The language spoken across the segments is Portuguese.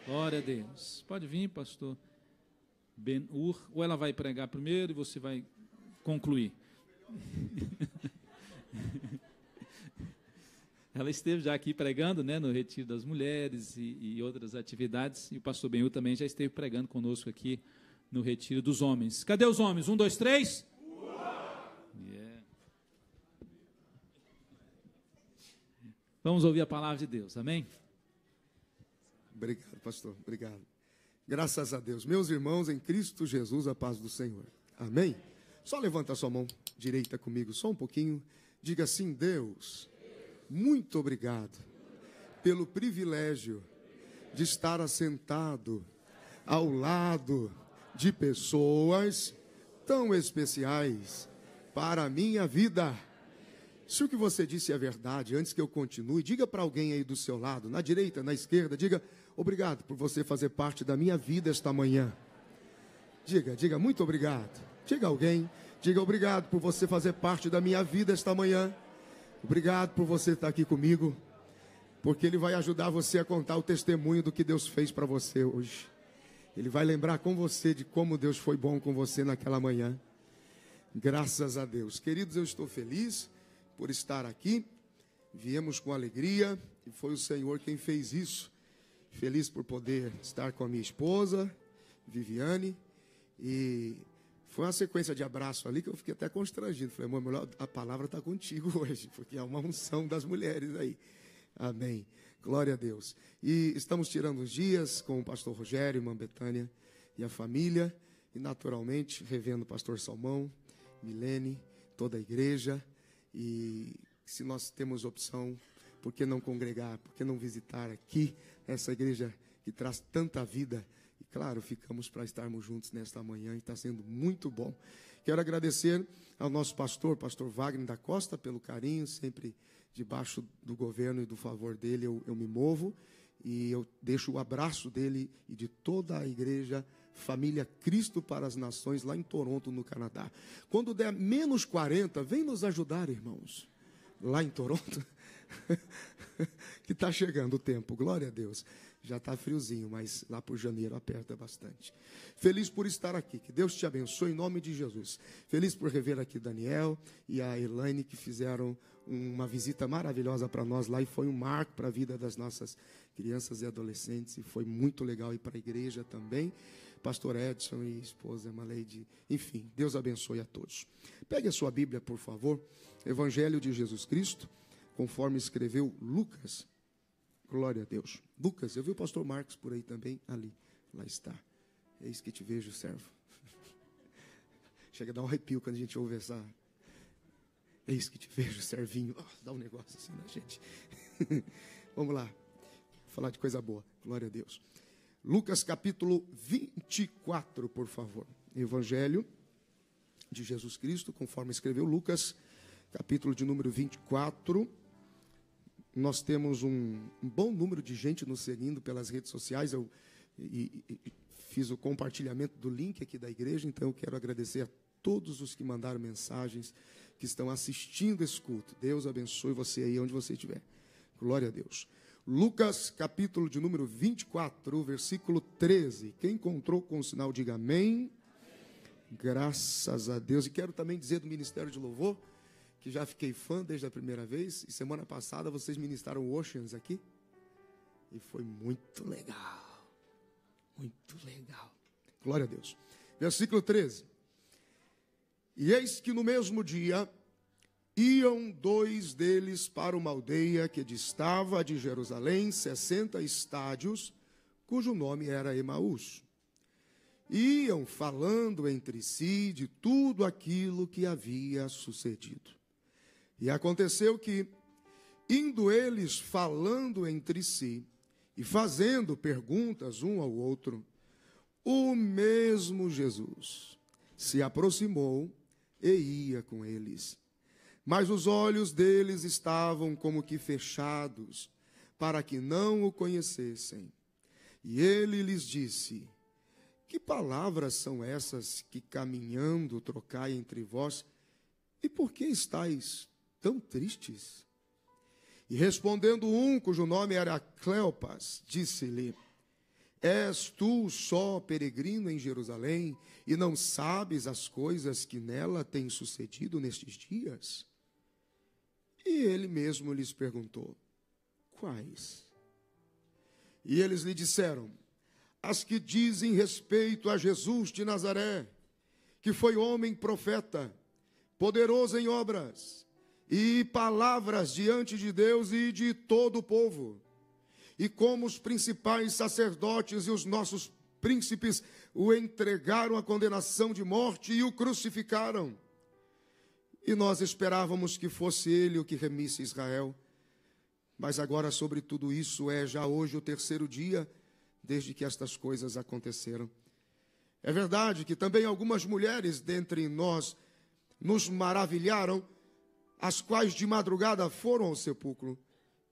Glória a Deus. Pode vir, pastor Ben-Hur, ou ela vai pregar primeiro e você vai concluir. Ela esteve já aqui pregando, né, no Retiro das Mulheres e outras atividades, e o pastor Ben-Hur também já esteve pregando conosco aqui no Retiro dos Homens. Cadê os homens? 1, 2, 3. Yeah. Vamos ouvir a palavra de Deus, amém? Obrigado, pastor, obrigado. Graças a Deus. Meus irmãos, em Cristo Jesus, a paz do Senhor. Amém? Só levanta a sua mão direita comigo, só um pouquinho. Diga assim: Deus, muito obrigado pelo privilégio de estar assentado ao lado de pessoas tão especiais para a minha vida. Se o que você disse é verdade, antes que eu continue, diga para alguém aí do seu lado, na direita, na esquerda, diga: obrigado por você fazer parte da minha vida esta manhã. Diga, muito obrigado. Diga a alguém, diga: obrigado por você fazer parte da minha vida esta manhã. Obrigado por você estar aqui comigo, porque ele vai ajudar você a contar o testemunho do que Deus fez para você hoje. Ele vai lembrar com você de como Deus foi bom com você naquela manhã. Graças a Deus. Queridos, eu estou feliz por estar aqui. Viemos com alegria e foi o Senhor quem fez isso. Feliz por poder estar com a minha esposa, Viviane, e foi uma sequência de abraço ali que eu fiquei até constrangido. Falei: amor, melhor a palavra está contigo hoje, porque é uma unção das mulheres aí. Amém. Glória a Deus. E estamos tirando os dias com o pastor Rogério, irmã Betânia e a família, e naturalmente revendo o pastor Salmão, Milene, toda a igreja. E se nós temos opção, por que não congregar? Por que não visitar aqui essa igreja que traz tanta vida? E claro, ficamos para estarmos juntos nesta manhã e está sendo muito bom. Quero agradecer ao nosso pastor Wagner da Costa, pelo carinho, sempre debaixo do governo e do favor dele eu me movo. E eu deixo o abraço dele e de toda a igreja Família Cristo para as Nações, lá em Toronto, no Canadá. Quando der menos 40, vem nos ajudar, irmãos, lá em Toronto, que está chegando o tempo, glória a Deus. Já está friozinho, mas lá por janeiro aperta bastante. Feliz por estar aqui, que Deus te abençoe em nome de Jesus. Feliz por rever aqui Daniel e a Elaine, que fizeram uma visita maravilhosa para nós lá, e foi um marco para a vida das nossas crianças e adolescentes, e foi muito legal ir para a igreja também. Pastor Edson e esposa Maleide, enfim, Deus abençoe a todos. Pegue a sua Bíblia, por favor, Evangelho de Jesus Cristo, conforme escreveu Lucas. Glória a Deus. Lucas, eu vi o pastor Marcos por aí também, ali, lá está. Eis que te vejo, servo. Chega a dar um arrepio quando a gente ouve essa... Eis que te vejo, servinho. Oh, dá um negócio assim na gente. Vamos lá, falar de coisa boa. Glória a Deus. Lucas capítulo 24, por favor. Evangelho de Jesus Cristo, conforme escreveu Lucas, capítulo de número 24. Nós temos um bom número de gente nos seguindo pelas redes sociais. Eu fiz o compartilhamento do link aqui da igreja, então eu quero agradecer a todos os que mandaram mensagens, que estão assistindo esse culto. Deus abençoe você aí onde você estiver. Glória a Deus. Lucas, capítulo de número 24, versículo 13. Quem encontrou com o sinal, diga amém. Graças a Deus. E quero também dizer do Ministério de Louvor, que já fiquei fã desde a primeira vez. E semana passada vocês ministraram Oceans aqui. E foi muito legal. Muito legal. Glória a Deus. Versículo 13. E eis que no mesmo dia iam dois deles para uma aldeia que distava de Jerusalém 60 estádios, cujo nome era Emaús. Iam falando entre si de tudo aquilo que havia sucedido. E aconteceu que, indo eles falando entre si e fazendo perguntas um ao outro, o mesmo Jesus se aproximou e ia com eles. Mas os olhos deles estavam como que fechados, para que não o conhecessem. E ele lhes disse: que palavras são essas que caminhando trocai entre vós? E por que estáis tão tristes? E respondendo um, cujo nome era Cleopas, disse-lhe: És tu só peregrino em Jerusalém e não sabes as coisas que nela têm sucedido nestes dias? E ele mesmo lhes perguntou: quais? E eles lhe disseram: as que dizem respeito a Jesus de Nazaré, que foi homem profeta, poderoso em obras e palavras diante de Deus e de todo o povo. E como os principais sacerdotes e os nossos príncipes o entregaram à condenação de morte e o crucificaram. E nós esperávamos que fosse ele o que remisse Israel. Mas agora sobre tudo isso é já hoje o terceiro dia desde que estas coisas aconteceram. É verdade que também algumas mulheres dentre nós nos maravilharam, as quais de madrugada foram ao sepulcro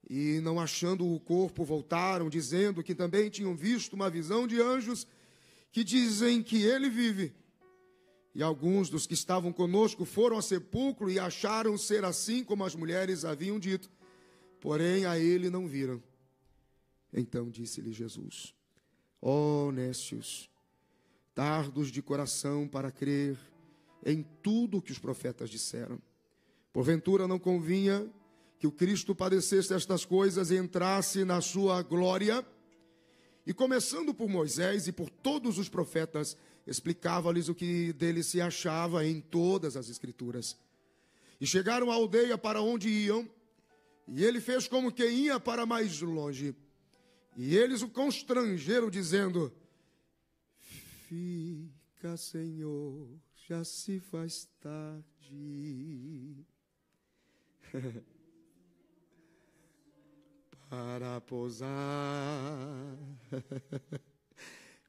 e, não achando o corpo, voltaram, dizendo que também tinham visto uma visão de anjos que dizem que ele vive. E alguns dos que estavam conosco foram ao sepulcro e acharam ser assim como as mulheres haviam dito, porém a ele não viram. Então disse-lhe Jesus: ó nécios, tardos de coração para crer em tudo o que os profetas disseram. Porventura não convinha que o Cristo padecesse estas coisas e entrasse na sua glória? E começando por Moisés e por todos os profetas, explicava-lhes o que dele se achava em todas as Escrituras. E chegaram à aldeia para onde iam, e ele fez como que ia para mais longe. E eles o constrangeram, dizendo: fica, Senhor, já se faz tarde. Para pousar.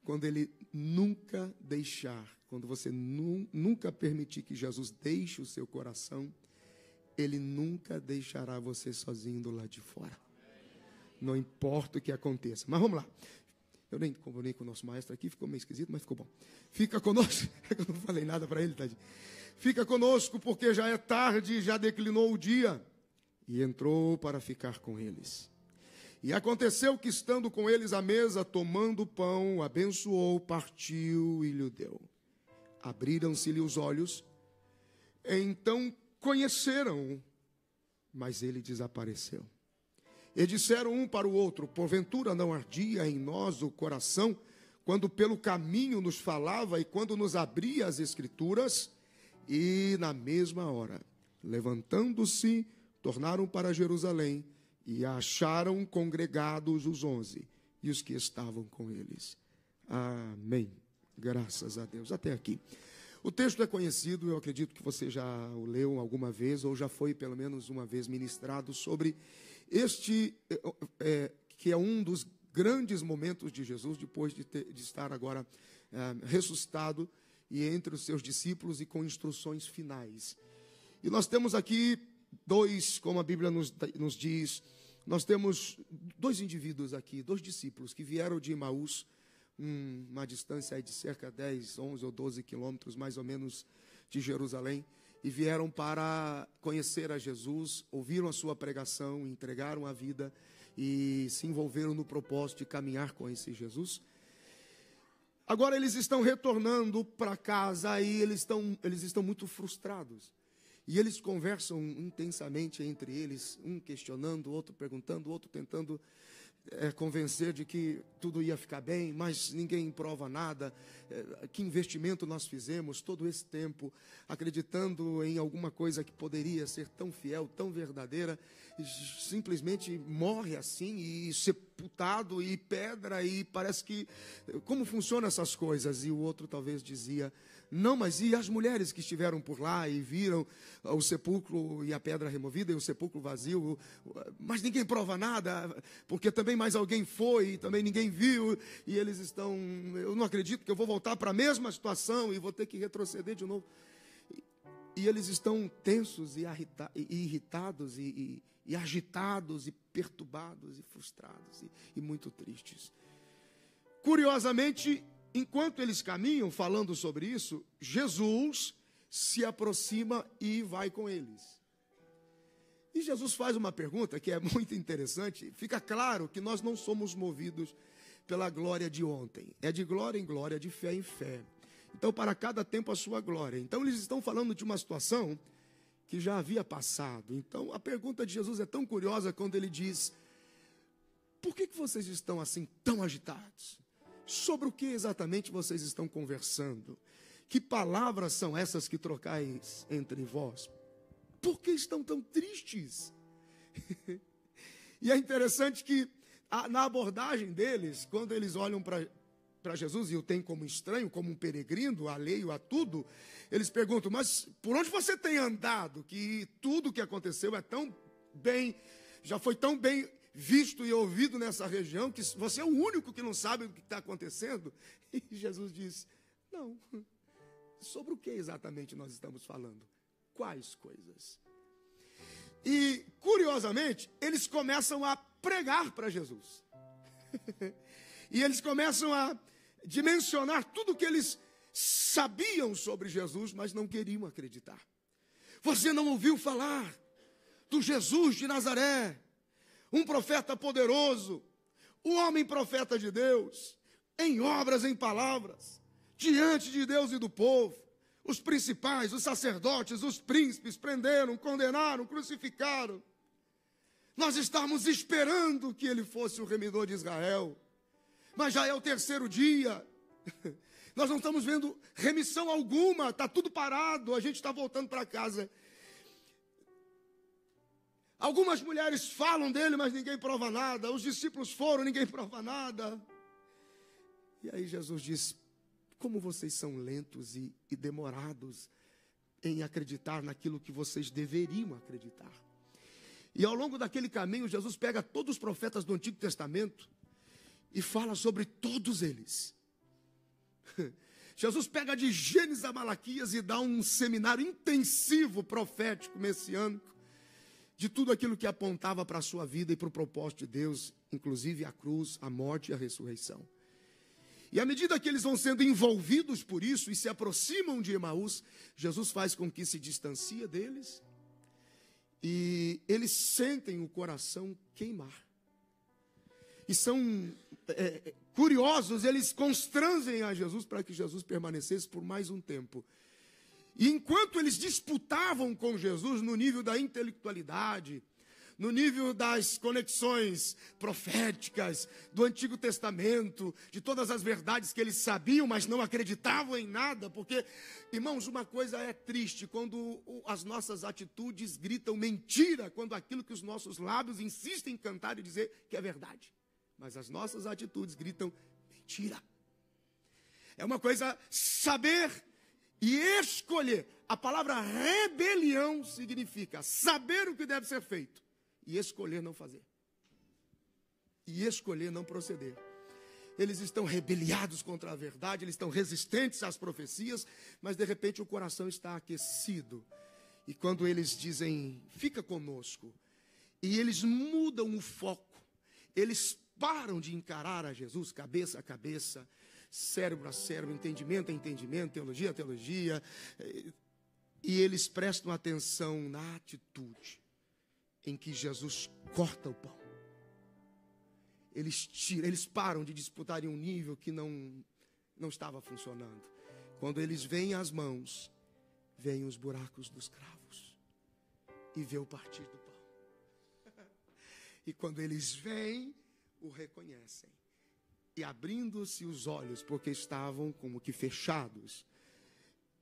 Quando ele nunca deixar, quando você nunca permitir que Jesus deixe o seu coração, ele nunca deixará você sozinho do lado de fora. Não importa o que aconteça. Mas vamos lá. Eu nem combinei com o nosso maestro aqui, ficou meio esquisito, mas ficou bom. Fica conosco. Eu não falei nada para ele, tadinho. Fica conosco, porque já é tarde, já declinou o dia. E entrou para ficar com eles. E aconteceu que, estando com eles à mesa, tomando o pão, abençoou, partiu e lhe deu. Abriram-se-lhe os olhos, então conheceram, mas ele desapareceu. E disseram um para o outro: porventura não ardia em nós o coração, quando pelo caminho nos falava e quando nos abria as Escrituras? E na mesma hora, levantando-se, tornaram para Jerusalém, e acharam congregados os 11 e os que estavam com eles. Amém. Graças a Deus. Até aqui. O texto é conhecido, eu acredito que você já o leu alguma vez, ou já foi pelo menos uma vez ministrado sobre este, que é um dos grandes momentos de Jesus, depois de estar agora ressuscitado e entre os seus discípulos e com instruções finais. E nós temos aqui dois, como a Bíblia nos diz, nós temos dois indivíduos aqui, dois discípulos que vieram de Emaús, uma distância aí de cerca de 10, 11 ou 12 quilômetros, mais ou menos, de Jerusalém, e vieram para conhecer a Jesus, ouviram a sua pregação, entregaram a vida e se envolveram no propósito de caminhar com esse Jesus. Agora eles estão retornando para casa e eles estão muito frustrados. E eles conversam intensamente entre eles, um questionando, o outro perguntando, o outro tentando convencer de que tudo ia ficar bem, mas ninguém prova nada. Que investimento nós fizemos todo esse tempo, acreditando em alguma coisa que poderia ser tão fiel, tão verdadeira, e simplesmente morre assim, e sepultado, e pedra, e parece que... Como funcionam essas coisas? E o outro talvez dizia: não, mas e as mulheres que estiveram por lá e viram o sepulcro e a pedra removida e o sepulcro vazio? Mas ninguém prova nada, porque também mais alguém foi e também ninguém viu. E eles estão... Eu não acredito que eu vou voltar para a mesma situação e vou ter que retroceder de novo. E eles estão tensos e irritados e agitados e perturbados e frustrados e muito tristes. Curiosamente, enquanto eles caminham falando sobre isso, Jesus se aproxima e vai com eles. E Jesus faz uma pergunta que é muito interessante. Fica claro que nós não somos movidos pela glória de ontem. É de glória em glória, de fé em fé. Então, para cada tempo a sua glória. Então, eles estão falando de uma situação que já havia passado. Então, a pergunta de Jesus é tão curiosa quando ele diz: por que vocês estão assim tão agitados? Sobre o que exatamente vocês estão conversando? Que palavras são essas que trocais entre vós? Por que estão tão tristes? E é interessante que na abordagem deles, quando eles olham para Jesus e o têm como estranho, como um peregrino, alheio a tudo, eles perguntam: mas por onde você tem andado? Que tudo o que aconteceu é tão bem, já foi tão bem visto e ouvido nessa região, que você é o único que não sabe o que está acontecendo. E Jesus diz: não, sobre o que exatamente nós estamos falando? Quais coisas? E, curiosamente, eles começam a pregar para Jesus. E eles começam a dimensionar tudo o que eles sabiam sobre Jesus, mas não queriam acreditar. Você não ouviu falar do Jesus de Nazaré, um profeta poderoso, o homem profeta de Deus, em obras, em palavras, diante de Deus e do povo. Os principais, os sacerdotes, os príncipes prenderam, condenaram, crucificaram. Nós estávamos esperando que ele fosse o remidor de Israel, mas já é o terceiro dia. Nós não estamos vendo remissão alguma, está tudo parado, a gente está voltando para casa. Algumas mulheres falam dele, mas ninguém prova nada. Os discípulos foram, ninguém prova nada. E aí Jesus diz: como vocês são lentos e demorados em acreditar naquilo que vocês deveriam acreditar. E ao longo daquele caminho, Jesus pega todos os profetas do Antigo Testamento e fala sobre todos eles. Jesus pega de Gênesis a Malaquias e dá um seminário intensivo, profético, messiânico, de tudo aquilo que apontava para a sua vida e para o propósito de Deus, inclusive a cruz, a morte e a ressurreição. E à medida que eles vão sendo envolvidos por isso e se aproximam de Emaús, Jesus faz com que se distancie deles e eles sentem o coração queimar. E são curiosos, eles constrangem a Jesus para que Jesus permanecesse por mais um tempo. E enquanto eles disputavam com Jesus no nível da intelectualidade, no nível das conexões proféticas do Antigo Testamento, de todas as verdades que eles sabiam, mas não acreditavam em nada, porque, irmãos, uma coisa é triste, quando as nossas atitudes gritam mentira, quando aquilo que os nossos lábios insistem em cantar e dizer que é verdade, mas as nossas atitudes gritam mentira. É uma coisa saber e escolher. A palavra rebelião significa saber o que deve ser feito e escolher não fazer. E escolher não proceder. Eles estão rebeliados contra a verdade, eles estão resistentes às profecias, mas de repente o coração está aquecido. E quando eles dizem, fica conosco, e eles mudam o foco, eles param de encarar a Jesus cabeça a cabeça, cérebro a cérebro, entendimento a entendimento, teologia a teologia, e eles prestam atenção na atitude em que Jesus corta o pão. Eles param de disputar em um nível que não estava funcionando. Quando eles veem as mãos, veem os buracos dos cravos e vê o partir do pão. E quando eles veem, o reconhecem. E abrindo-se os olhos, porque estavam como que fechados,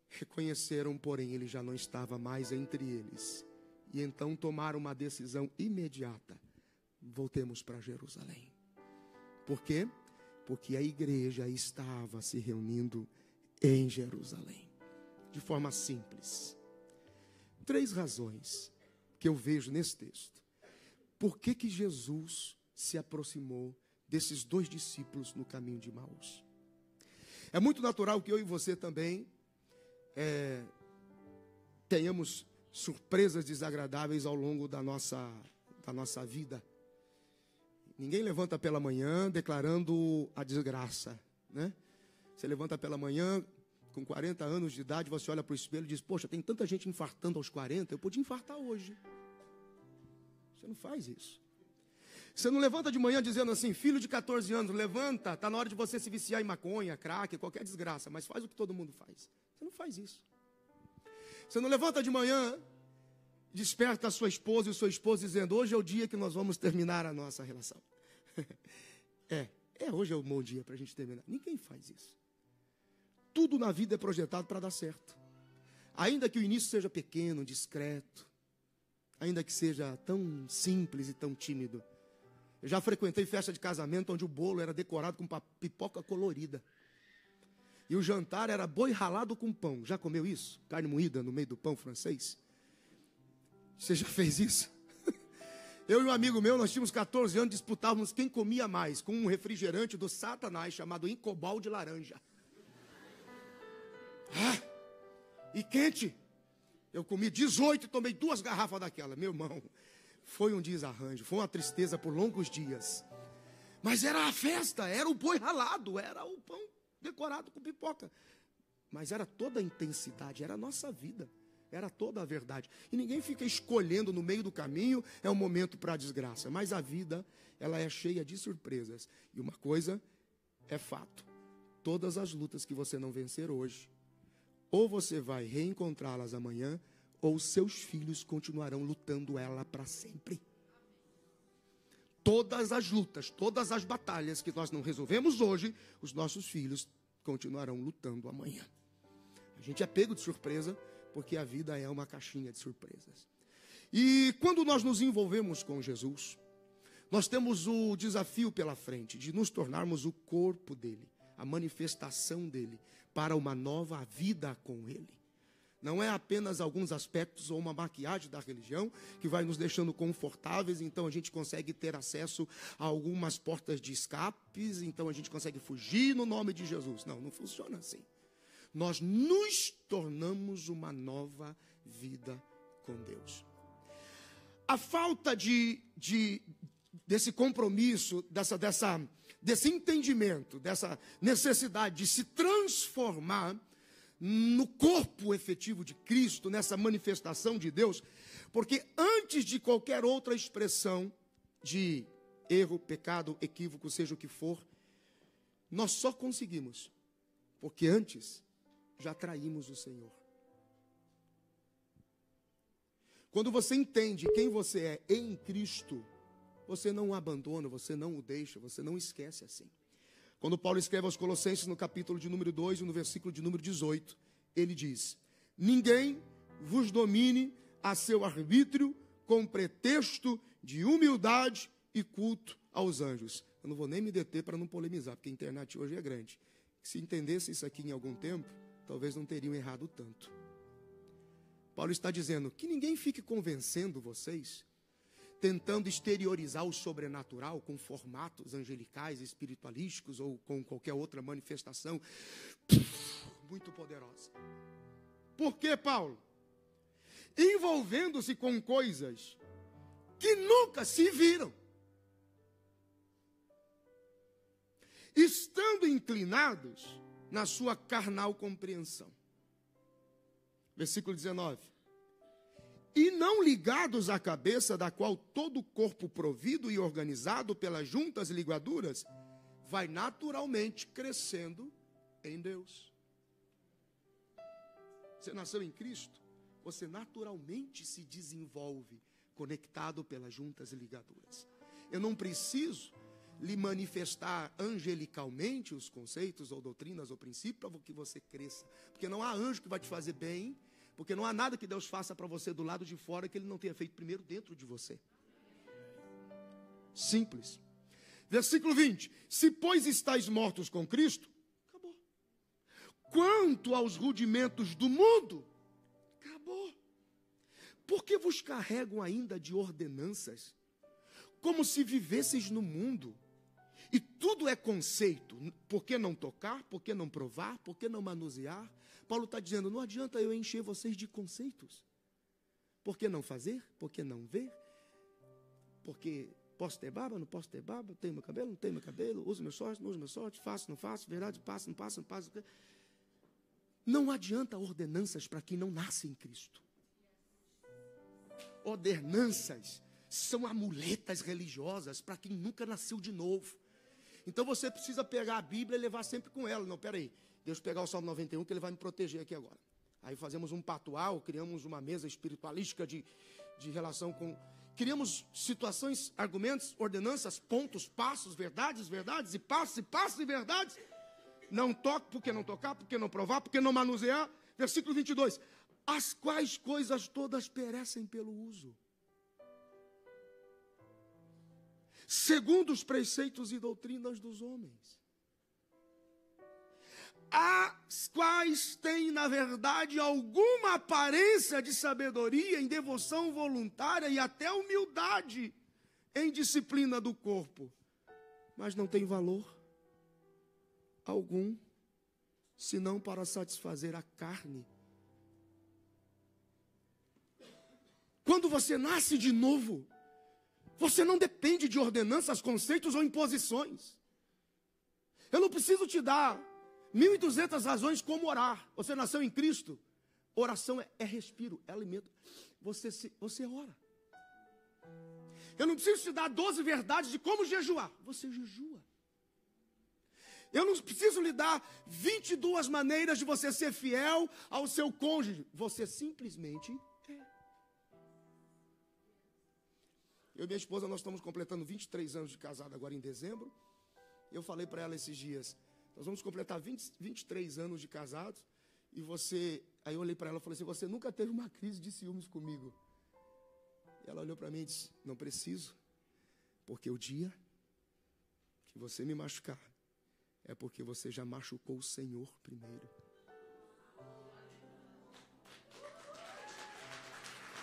reconheceram, porém, ele já não estava mais entre eles. E então tomaram uma decisão imediata. Voltemos para Jerusalém. Por quê? Porque a igreja estava se reunindo em Jerusalém. De forma simples. 3 razões que eu vejo nesse texto. Por que Jesus se aproximou desses 2 discípulos no caminho de Emaús? É muito natural que eu e você também tenhamos surpresas desagradáveis ao longo da nossa vida. Ninguém levanta pela manhã declarando a desgraça, né? Você levanta pela manhã com 40 anos de idade, você olha para o espelho e diz, poxa, tem tanta gente infartando aos 40, eu podia infartar hoje. Você não faz isso. Você não levanta de manhã dizendo assim, filho de 14 anos, levanta, está na hora de você se viciar em maconha, crack, qualquer desgraça, mas faz o que todo mundo faz. Você não faz isso. Você não levanta de manhã, desperta a sua esposa e o seu esposo dizendo, hoje é o dia que nós vamos terminar a nossa relação. Hoje é um bom dia para a gente terminar. Ninguém faz isso. Tudo na vida é projetado para dar certo. Ainda que o início seja pequeno, discreto, ainda que seja tão simples e tão tímido. Eu já frequentei festa de casamento onde o bolo era decorado com pipoca colorida. E o jantar era boi ralado com pão. Já comeu isso? Carne moída no meio do pão francês? Você já fez isso? Eu e um amigo meu, nós tínhamos 14 anos, disputávamos quem comia mais, com um refrigerante do Satanás, chamado Incobal de laranja. E quente. Eu comi 18 e tomei 2 garrafas daquela. Meu irmão, foi um desarranjo, foi uma tristeza por longos dias. Mas era a festa, era o boi ralado, era o pão decorado com pipoca. Mas era toda a intensidade, era a nossa vida, era toda a verdade. E ninguém fica escolhendo no meio do caminho, é um momento para a desgraça. Mas a vida, ela é cheia de surpresas. E uma coisa é fato, todas as lutas que você não vencer hoje, ou você vai reencontrá-las amanhã, ou seus filhos continuarão lutando ela para sempre. Todas as lutas, todas as batalhas que nós não resolvemos hoje, os nossos filhos continuarão lutando amanhã. A gente é pego de surpresa, porque a vida é uma caixinha de surpresas. E quando nós nos envolvemos com Jesus, nós temos o desafio pela frente de nos tornarmos o corpo dele, a manifestação dele, para uma nova vida com ele. Não é apenas alguns aspectos ou uma maquiagem da religião que vai nos deixando confortáveis, então a gente consegue ter acesso a algumas portas de escapes, então a gente consegue fugir no nome de Jesus. Não, não funciona assim. Nós nos tornamos uma nova vida com Deus. A falta desse compromisso, desse entendimento, dessa necessidade de se transformar no corpo efetivo de Cristo, nessa manifestação de Deus, porque antes de qualquer outra expressão de erro, pecado, equívoco, seja o que for, nós só conseguimos, porque antes já traímos o Senhor. Quando você entende quem você é em Cristo, você não o abandona, você não o deixa, você não esquece assim. Quando Paulo escreve aos Colossenses, no capítulo de número 2 e no versículo de número 18, ele diz, ninguém vos domine a seu arbítrio com pretexto de humildade e culto aos anjos. Eu não vou nem me deter para não polemizar, porque a internet hoje é grande. Se entendesse isso aqui em algum tempo, talvez não teriam errado tanto. Paulo está dizendo que ninguém fique convencendo vocês, tentando exteriorizar o sobrenatural com formatos angelicais, espiritualísticos ou com qualquer outra manifestação muito poderosa. Por que, Paulo? Envolvendo-se com coisas que nunca se viram. Estando inclinados na sua carnal compreensão. Versículo 19. E não ligados à cabeça, da qual todo o corpo provido e organizado pelas juntas ligaduras, vai naturalmente crescendo em Deus. Você nasceu em Cristo, você naturalmente se desenvolve, conectado pelas juntas ligaduras. Eu não preciso lhe manifestar angelicalmente os conceitos, ou doutrinas, ou princípios, para que você cresça. Porque não há anjo que vai te fazer bem, porque não há nada que Deus faça para você do lado de fora que Ele não tenha feito primeiro dentro de você. Simples. Versículo 20. Se, pois, estáis mortos com Cristo, acabou. Quanto aos rudimentos do mundo, acabou. Por que vos carregam ainda de ordenanças, como se vivesseis no mundo? E tudo é conceito. Por que não tocar? Por que não provar? Por que não manusear? Paulo está dizendo, não adianta eu encher vocês de conceitos. Por que não fazer? Por que não ver? Porque posso ter barba, não posso ter barba? Tenho meu cabelo, não tenho meu cabelo? Uso meu sorte, não uso meu sorte? Faço, não faço? Verdade, passo, não passo, não passo? Não adianta ordenanças para quem não nasce em Cristo. Ordenanças são amuletas religiosas para quem nunca nasceu de novo. Então você precisa pegar a Bíblia e levar sempre com ela. Não, peraí, deixa eu pegar o Salmo 91 que ele vai me proteger aqui agora. Aí fazemos um patual, criamos uma mesa espiritualística de relação com... Criamos situações, argumentos, ordenanças, pontos, passos, verdades e passos e verdades. Não toque, porque não tocar, porque não provar, porque não manusear. Versículo 22. As quais coisas todas perecem pelo uso, segundo os preceitos e doutrinas dos homens, as quais têm, na verdade, alguma aparência de sabedoria em devoção voluntária e até humildade em disciplina do corpo, mas não tem valor algum, senão para satisfazer a carne. Quando você nasce de novo, você não depende de ordenanças, conceitos ou imposições. Eu não preciso te dar 1.200 razões como orar. Você nasceu em Cristo. Oração é respiro, é alimento. Você ora. Eu não preciso te dar 12 verdades de como jejuar. Você jejua. Eu não preciso lhe dar 22 maneiras de você ser fiel ao seu cônjuge. Você simplesmente é. Eu e minha esposa, nós estamos completando 23 anos de casado agora em dezembro. Eu falei para ela esses dias, nós vamos completar 23 anos de casados. E você, aí eu olhei para ela e falei assim, você nunca teve uma crise de ciúmes comigo? E ela olhou para mim e disse, não preciso, porque o dia que você me machucar, é porque você já machucou o Senhor primeiro.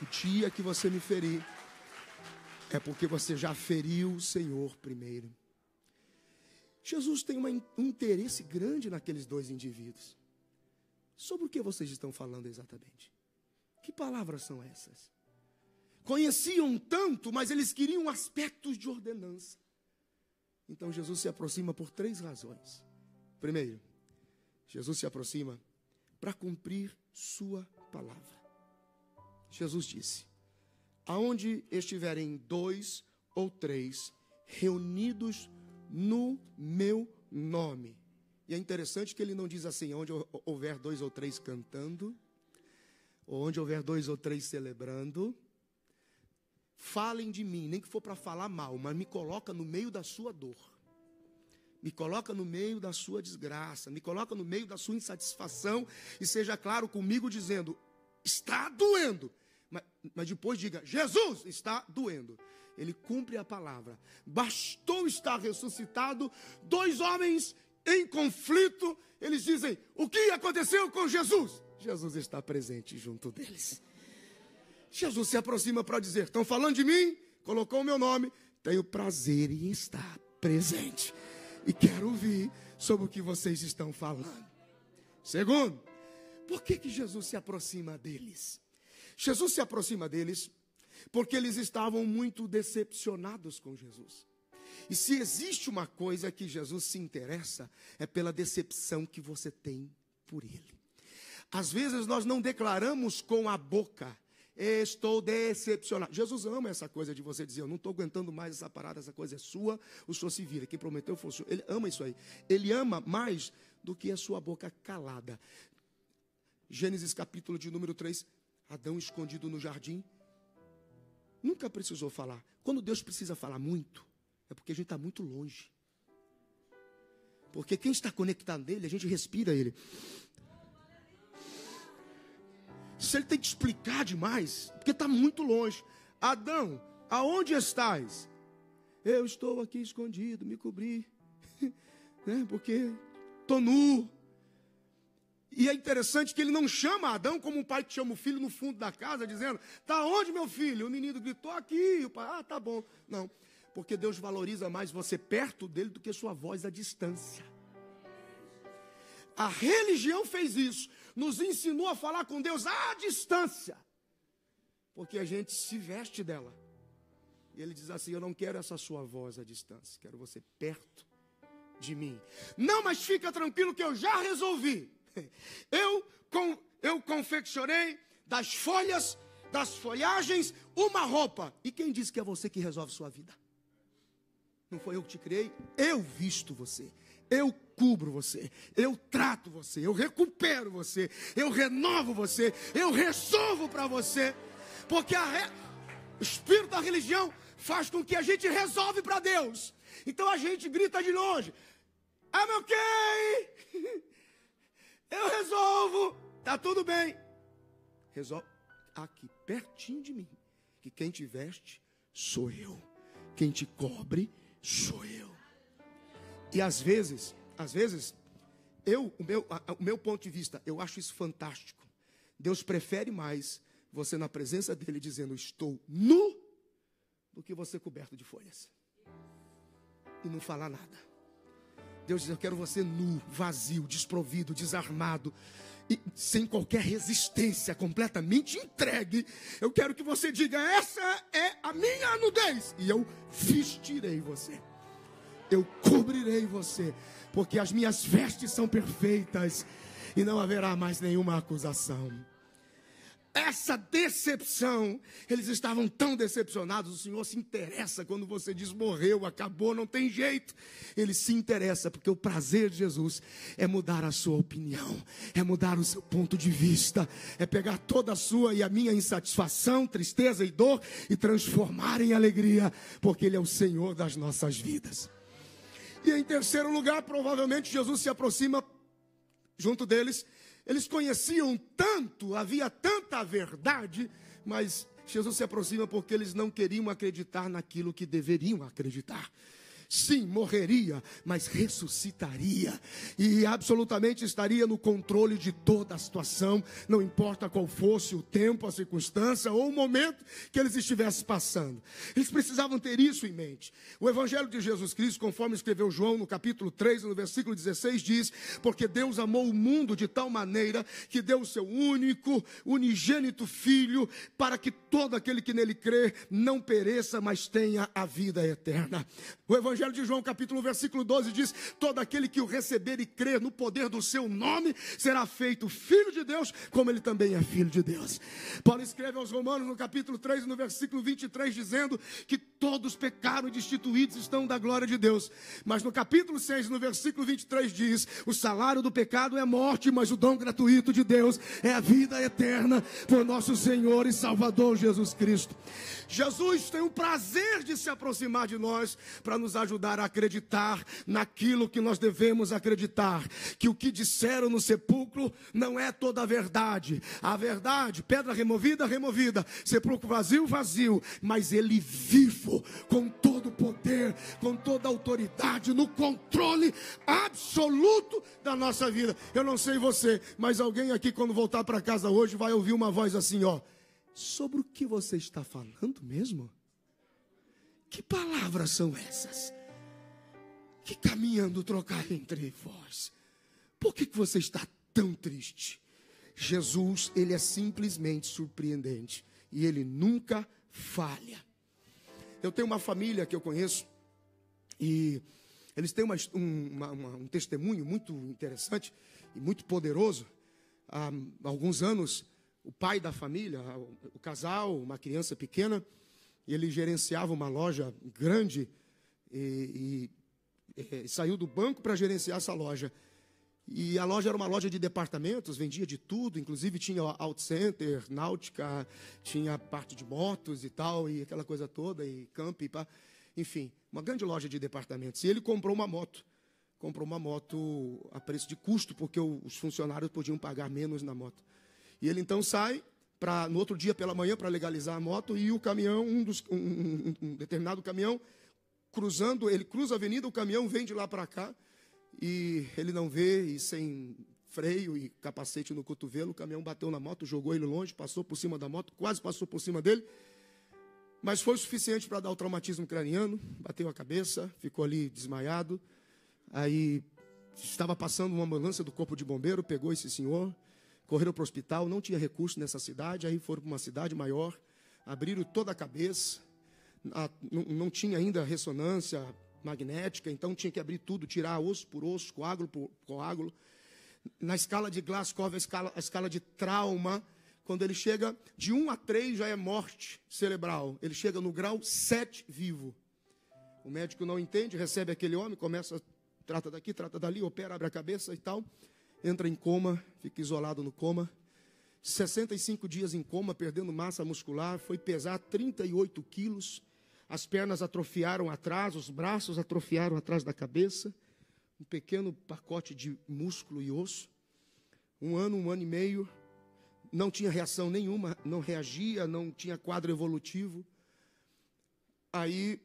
O dia que você me ferir, é porque você já feriu o Senhor primeiro. Jesus tem um interesse grande naqueles dois indivíduos. Sobre o que vocês estão falando exatamente? Que palavras são essas? Conheciam tanto, mas eles queriam aspectos de ordenança. Então Jesus se aproxima por 3 razões. Primeiro, Jesus se aproxima para cumprir sua palavra. Jesus disse, aonde estiverem 2 ou 3 reunidos no meu nome. E é interessante que ele não diz assim, onde houver 2 ou 3 cantando, ou onde houver 2 ou 3 celebrando, falem de mim, nem que for para falar mal, mas me coloca no meio da sua dor. Me coloca no meio da sua desgraça, me coloca no meio da sua insatisfação e seja claro comigo dizendo, está doendo. Mas depois diga, Jesus está doendo. Ele cumpre a palavra. Bastou estar ressuscitado, 2 homens em conflito, eles dizem, o que aconteceu com Jesus? Jesus está presente junto deles. Jesus se aproxima para dizer, estão falando de mim? Colocou o meu nome, tenho prazer em estar presente. E quero ouvir sobre o que vocês estão falando. Segundo, por que Jesus se aproxima deles? Jesus se aproxima deles porque eles estavam muito decepcionados com Jesus. E se existe uma coisa que Jesus se interessa, é pela decepção que você tem por ele. Às vezes nós não declaramos com a boca, estou decepcionado. Jesus ama essa coisa de você dizer, eu não estou aguentando mais essa parada, essa coisa é sua, o senhor se vira. Quem prometeu foi o senhor. Ele ama isso aí. Ele ama mais do que a sua boca calada. Gênesis capítulo de número 3, Adão escondido no jardim, nunca precisou falar. Quando Deus precisa falar muito, é porque a gente está muito longe. Porque quem está conectado nele, a gente respira ele. Se ele tem que explicar demais, porque está muito longe. Adão, aonde estás? Eu estou aqui escondido, me cobri, né? Porque estou nu. E é interessante que ele não chama Adão como um pai que chama o filho no fundo da casa, dizendo, está onde meu filho? O menino gritou aqui, o pai, tá bom. Não, porque Deus valoriza mais você perto dele do que sua voz à distância. A religião fez isso, nos ensinou a falar com Deus à distância, porque a gente se veste dela. E ele diz assim, eu não quero essa sua voz à distância, quero você perto de mim. Não, mas fica tranquilo que eu já resolvi. Eu confeccionei das folhas das folhagens uma roupa. E quem disse que é você que resolve sua vida? Não foi eu que te criei, eu visto você, eu cubro você, eu trato você, eu recupero você, eu renovo você, eu resolvo para você. Porque o espírito da religião faz com que a gente resolve para Deus. Então a gente grita de longe: I'm ok, eu resolvo, tá tudo bem. Resolve aqui pertinho de mim, que quem te veste sou eu, quem te cobre sou eu. E às vezes, o meu ponto de vista, eu acho isso fantástico. Deus prefere mais você na presença dele dizendo estou nu, do que você coberto de folhas e não falar nada. Deus diz: eu quero você nu, vazio, desprovido, desarmado, e sem qualquer resistência, completamente entregue. Eu quero que você diga: essa é a minha nudez, e eu vestirei você, eu cobrirei você, porque as minhas vestes são perfeitas e não haverá mais nenhuma acusação. Essa decepção, eles estavam tão decepcionados. O Senhor se interessa quando você diz morreu, acabou, não tem jeito. Ele se interessa porque o prazer de Jesus é mudar a sua opinião, é mudar o seu ponto de vista, é pegar toda a sua e a minha insatisfação, tristeza e dor e transformar em alegria, porque Ele é o Senhor das nossas vidas. E em terceiro lugar, provavelmente Jesus se aproxima junto deles. Eles conheciam tanto, havia tanta verdade, mas Jesus se aproxima porque eles não queriam acreditar naquilo que deveriam acreditar. Sim, morreria, mas ressuscitaria e absolutamente estaria no controle de toda a situação, não importa qual fosse o tempo, a circunstância ou o momento que eles estivessem passando. Eles precisavam ter isso em mente. O Evangelho de Jesus Cristo, conforme escreveu João no capítulo 3, no versículo 16, diz: porque Deus amou o mundo de tal maneira que deu o seu único, unigênito Filho, para que todo aquele que nele crê não pereça, mas tenha a vida eterna. O Evangelho de João, capítulo 1, versículo 12 diz: todo aquele que o receber e crer no poder do seu nome será feito filho de Deus, como ele também é filho de Deus. Paulo escreve aos Romanos no capítulo 3, no versículo 23, dizendo que todos pecaram e destituídos estão da glória de Deus. Mas no capítulo 6, no versículo 23 diz: o salário do pecado é morte, mas o dom gratuito de Deus é a vida eterna por nosso Senhor e Salvador Jesus Cristo. Jesus tem o prazer de se aproximar de nós para nos ajudar a acreditar naquilo que nós devemos acreditar, que o que disseram no sepulcro não é toda a verdade. A verdade, pedra removida, removida, sepulcro vazio, vazio, mas ele vivo, com todo o poder, com toda a autoridade, no controle absoluto da nossa vida. Eu não sei você, mas alguém aqui quando voltar para casa hoje vai ouvir uma voz assim, ó: sobre o que você está falando mesmo? Que palavras são essas? Que caminhando trocar entre vós? Por que você está tão triste? Jesus, ele é simplesmente surpreendente e ele nunca falha. Eu tenho uma família que eu conheço e eles têm um testemunho muito interessante e muito poderoso. Há alguns anos, o pai da família, o casal, uma criança pequena, ele gerenciava uma loja grande e saiu do banco para gerenciar essa loja. E a loja era uma loja de departamentos, vendia de tudo, inclusive tinha Auto Center, náutica, tinha parte de motos e tal, e aquela coisa toda, e camping, enfim, uma grande loja de departamentos. E ele comprou uma moto a preço de custo, porque os funcionários podiam pagar menos na moto. E ele então sai no outro dia pela manhã para legalizar a moto, e o caminhão, um determinado caminhão, ele cruza a avenida, o caminhão vem de lá para cá, e ele não vê, e sem freio e capacete no cotovelo, o caminhão bateu na moto, jogou ele longe, passou por cima da moto, quase passou por cima dele, mas foi o suficiente para dar o traumatismo craniano, bateu a cabeça, ficou ali desmaiado. Aí estava passando uma ambulância do corpo de bombeiro, pegou esse senhor, correram para o hospital, não tinha recurso nessa cidade, aí foram para uma cidade maior, abriram toda a cabeça, não tinha ainda ressonância magnética, então tinha que abrir tudo, tirar osso por osso, coágulo por coágulo. Na escala de Glasgow, a escala de trauma, quando ele chega de 1 a 3 já é morte cerebral. Ele chega no grau 7 vivo. O médico não entende, recebe aquele homem, começa, trata daqui, trata dali, opera, abre a cabeça e tal. Entra em coma, fica isolado no coma. 65 dias em coma, perdendo massa muscular, foi pesar 38 quilos. As pernas atrofiaram atrás, os braços atrofiaram atrás da cabeça. Um pequeno pacote de músculo e osso. 1 ano e meio, não tinha reação nenhuma, não reagia, não tinha quadro evolutivo. Aí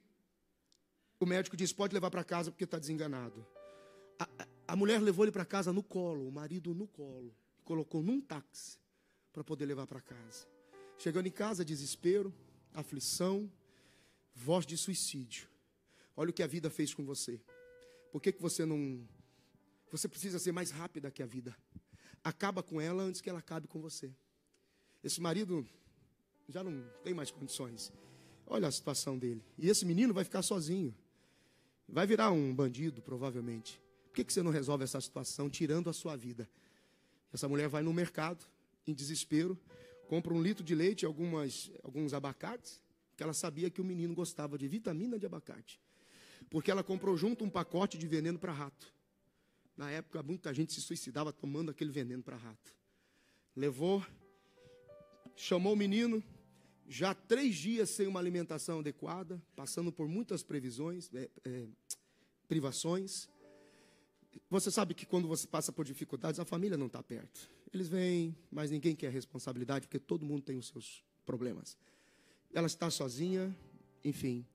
o médico disse, pode levar para casa porque está desenganado. A mulher levou ele para casa no colo, o marido no colo. Colocou num táxi para poder levar para casa. Chegando em casa, desespero, aflição, voz de suicídio. Olha o que a vida fez com você. Por que você não... Você precisa ser mais rápida que a vida. Acaba com ela antes que ela acabe com você. Esse marido já não tem mais condições. Olha a situação dele. E esse menino vai ficar sozinho. Vai virar um bandido, provavelmente. Por que você não resolve essa situação tirando a sua vida? Essa mulher vai no mercado, em desespero, compra 1 litro de leite e alguns abacates, porque ela sabia que o menino gostava de vitamina de abacate. Porque ela comprou junto um pacote de veneno para rato. Na época, muita gente se suicidava tomando aquele veneno para rato. Levou, chamou o menino, já 3 dias sem uma alimentação adequada, passando por muitas privações. Você sabe que quando você passa por dificuldades, a família não está perto. Eles vêm, mas ninguém quer responsabilidade, porque todo mundo tem os seus problemas. Ela está sozinha, enfim.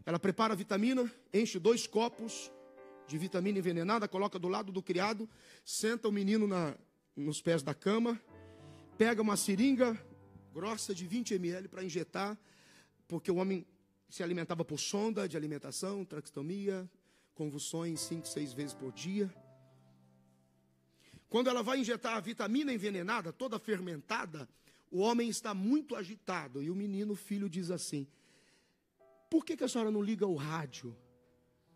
Ela prepara a vitamina, enche 2 copos de vitamina envenenada, coloca do lado do criado, senta o menino nos pés da cama, pega uma seringa grossa de 20 ml para injetar, porque o homem se alimentava por sonda de alimentação, traqueostomia, convulsões 5, 6 vezes por dia. Quando ela vai injetar a vitamina envenenada, toda fermentada, o homem está muito agitado. E o menino, o filho, diz assim, por que a senhora não liga o rádio?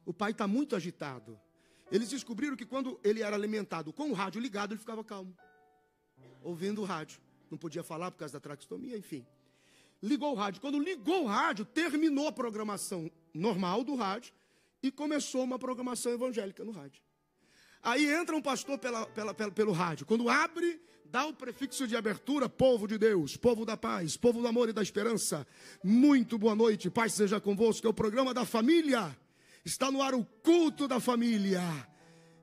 O pai está muito agitado. Eles descobriram que quando ele era alimentado com o rádio ligado, ele ficava calmo, ouvindo o rádio. Não podia falar por causa da traqueostomia, enfim. Ligou o rádio. Quando ligou o rádio, terminou a programação normal do rádio e começou uma programação evangélica no rádio. Aí entra um pastor pelo rádio. Quando abre, dá o prefixo de abertura, povo de Deus, povo da paz, povo do amor e da esperança. Muito boa noite, paz seja convosco. É o programa da família. Está no ar o culto da família.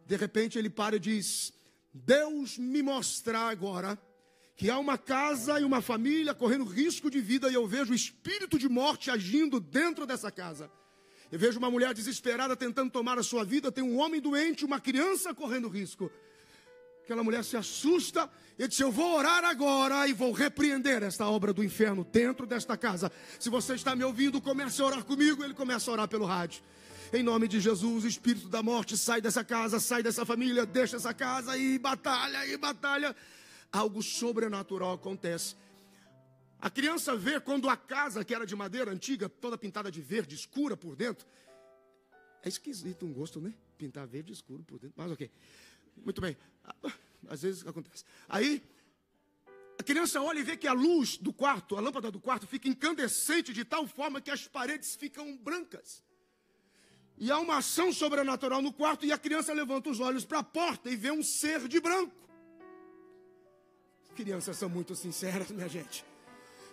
De repente ele para e diz, Deus me mostrar agora que há uma casa e uma família correndo risco de vida e eu vejo o espírito de morte agindo dentro dessa casa. Eu vejo uma mulher desesperada tentando tomar a sua vida, tem um homem doente, uma criança correndo risco. Aquela mulher se assusta e diz, eu vou orar agora e vou repreender esta obra do inferno dentro desta casa. Se você está me ouvindo, comece a orar comigo. Ele começa a orar pelo rádio. Em nome de Jesus, o espírito da morte sai dessa casa, sai dessa família, deixa essa casa e batalha, e batalha. Algo sobrenatural acontece. A criança vê quando a casa, que era de madeira antiga, toda pintada de verde escura por dentro. É esquisito um gosto, né? Pintar verde escuro por dentro, mas ok. Muito bem, às vezes acontece. Aí, a criança olha e vê que a luz do quarto, a lâmpada do quarto fica incandescente de tal forma que as paredes ficam brancas. E há uma ação sobrenatural no quarto e a criança levanta os olhos para a porta e vê um ser de branco. Crianças são muito sinceras, minha gente.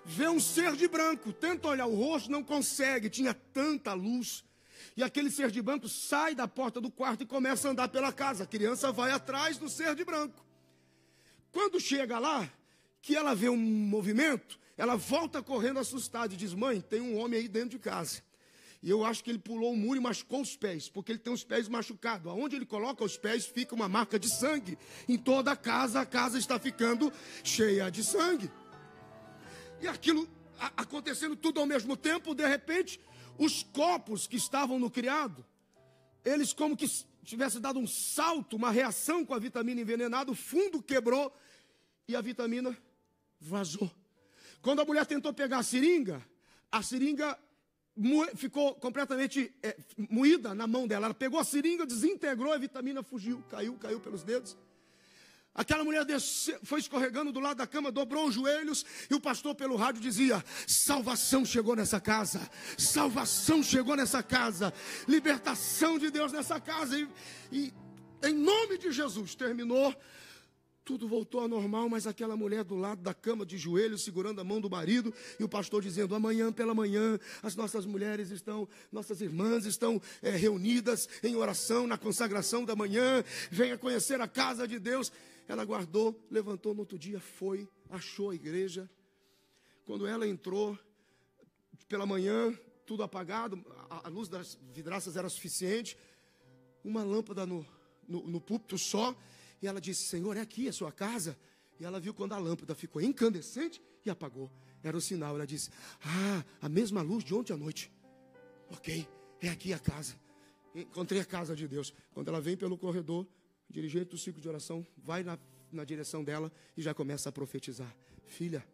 Vê um ser de branco, tenta olhar o rosto, não consegue, tinha tanta luz. E aquele ser de branco sai da porta do quarto e começa a andar pela casa. A criança vai atrás do ser de branco. Quando chega lá, que ela vê um movimento, ela volta correndo assustada e diz, mãe, tem um homem aí dentro de casa. E eu acho que ele pulou o muro e machucou os pés, porque ele tem os pés machucados. Aonde ele coloca os pés, fica uma marca de sangue. Em toda a casa está ficando cheia de sangue. E aquilo acontecendo tudo ao mesmo tempo, de repente, os copos que estavam no criado, eles como que tivessem dado um salto, uma reação com a vitamina envenenada, o fundo quebrou e a vitamina vazou. Quando a mulher tentou pegar a seringa ficou completamente moída na mão dela. Ela pegou a seringa, desintegrou, a vitamina fugiu, caiu pelos dedos. Aquela mulher foi escorregando do lado da cama, dobrou os joelhos, e o pastor pelo rádio dizia: salvação chegou nessa casa, salvação chegou nessa casa, libertação de Deus nessa casa, e em nome de Jesus, terminou, tudo voltou ao normal, mas aquela mulher do lado da cama de joelhos, segurando a mão do marido, e o pastor dizendo: amanhã pela manhã, as nossas mulheres estão, nossas irmãs estão reunidas em oração, na consagração da manhã, venha conhecer a casa de Deus. Ela guardou, levantou no outro dia, foi, achou a igreja. Quando ela entrou, pela manhã, tudo apagado, a luz das vidraças era suficiente, uma lâmpada no púlpito só, e ela disse: Senhor, é aqui a sua casa? E ela viu quando a lâmpada ficou incandescente e apagou. Era o sinal. Ela disse: a mesma luz de ontem à noite. Ok, é aqui a casa. Encontrei a casa de Deus. Quando ela vem pelo corredor, o dirigente do ciclo de oração vai na direção dela e já começa a profetizar: filha,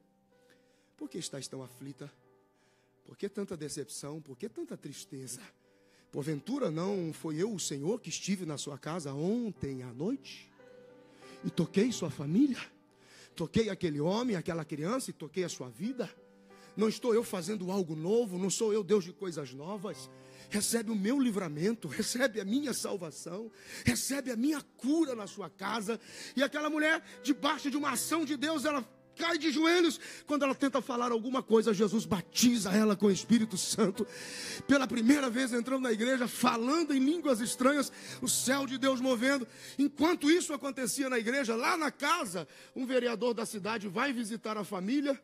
por que estás tão aflita? Por que tanta decepção? Por que tanta tristeza? Porventura não foi eu, o Senhor, que estive na sua casa ontem à noite? E toquei sua família? Toquei aquele homem, aquela criança, e toquei a sua vida? Não estou eu fazendo algo novo? Não sou eu Deus de coisas novas? Recebe o meu livramento, recebe a minha salvação, recebe a minha cura na sua casa. E aquela mulher, debaixo de uma ação de Deus, ela cai de joelhos. Quando ela tenta falar alguma coisa, Jesus batiza ela com o Espírito Santo. Pela primeira vez entrando na igreja, falando em línguas estranhas, o céu de Deus movendo. Enquanto isso acontecia na igreja, lá na casa, um vereador da cidade vai visitar a família,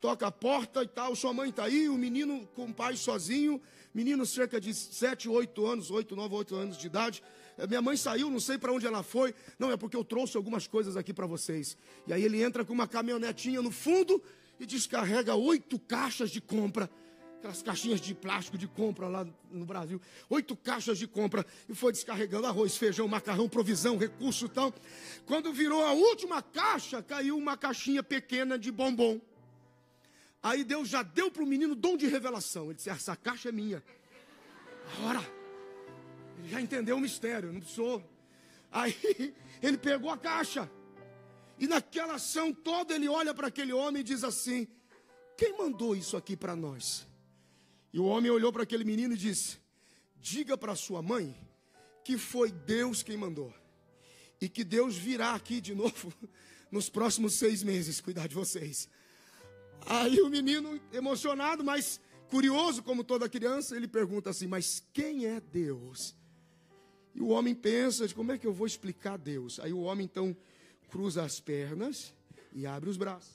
toca a porta e tal, sua mãe está aí, o menino com o pai sozinho, menino cerca de 7, 8 anos, 8, 9, 8 anos de idade. Minha mãe saiu, não sei para onde ela foi. Não, é porque eu trouxe algumas coisas aqui para vocês. E aí ele entra com uma caminhonetinha no fundo e descarrega 8 caixas de compra. Aquelas caixinhas de plástico de compra lá no Brasil. 8 caixas de compra. E foi descarregando arroz, feijão, macarrão, provisão, recurso e tal. Quando virou a última caixa, caiu uma caixinha pequena de bombom. Aí Deus já deu para o menino dom de revelação. Ele disse: essa caixa é minha. Ora, ele já entendeu o mistério, não precisou. Aí ele pegou a caixa. E naquela ação toda ele olha para aquele homem e diz assim: quem mandou isso aqui para nós? E o homem olhou para aquele menino e disse: diga para sua mãe que foi Deus quem mandou. E que Deus virá aqui de novo nos próximos 6 meses cuidar de vocês. Aí o menino, emocionado, mas curioso como toda criança, ele pergunta assim: mas quem é Deus? E o homem pensa: como é que eu vou explicar Deus? Aí o homem então cruza as pernas e abre os braços,